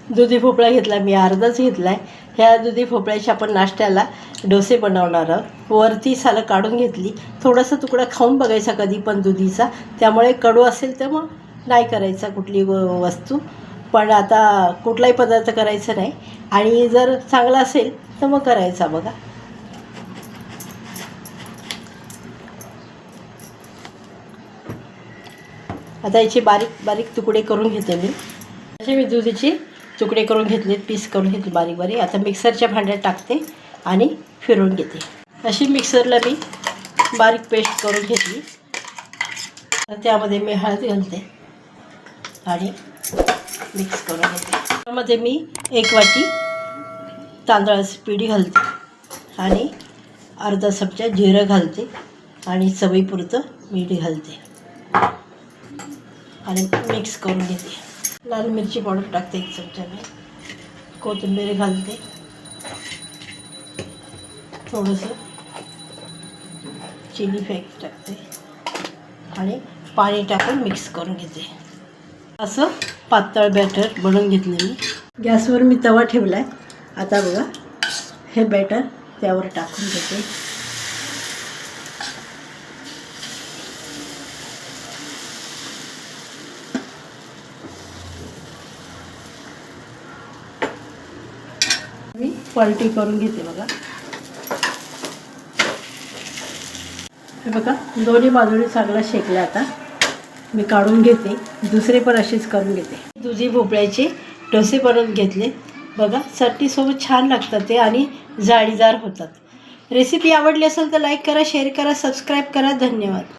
दुधी भोपळा घेतला मी, अर्धाच घेतला आहे. ह्या दुधी भोपळ्याची आपण नाश्त्याला डोसे बनवणार आहोत. वरती सालं काढून घेतली. थोडासा तुकडा खाऊन बघायचा कधी पण दुधीचा, त्यामुळे कडू असेल तर मग नाही करायचा कुठली वस्तू. पण आता कुठलाही पदार्थ करायचा नाही, आणि जर चांगला असेल तर मग करायचा. बघा आता याचे बारीक बारीक तुकडे करून घेते मी. असे मी दुधीचे तुकडे करून घेतलेत, पीस करून घेतले बारीक बारीक. आता मिक्सरच्या भांड्यात टाकते आणि फिरवून घेते. अशी मिक्सरला मी बारीक पेस्ट करून घेतली. तर त्यामध्ये मी हळद घालते आणि मिक्स करून घेते. त्यामध्ये मी 1 वाटी तांदळाची पिठी घालते आणि अर्धा चमचा जिरं घालते आणि चवीपुरतं मीठ घालते आणि मिक्स करून घेते. लाल मिरची पावडर टाकते 1 चमचा मी. कोथिंबीर घालते, थोडंसं चिली फ्लेक्स टाकते आणि पाणी टाकून मिक्स करून घेते. असं पातळ बॅटर बनवून घेतलं मी. गॅसवर मी तवा ठेवला आहे. आता बघा हे बॅटर त्यावर टाकून घेते. मी पलटी करून घेते. बघा हे बघा दोन्ही बाजूने चांगला शेकला. आता मी काढून घेते. दुसरे पण असेच करून घेते. दुधी भोपळ्याचे डोसे बनवून घेतले. बघा चटणीसोबत छान लागतात ते आणि जाळीदार होतात. रेसिपी आवडली असेल तर लाईक करा, शेअर करा, सबस्क्राईब करा. धन्यवाद.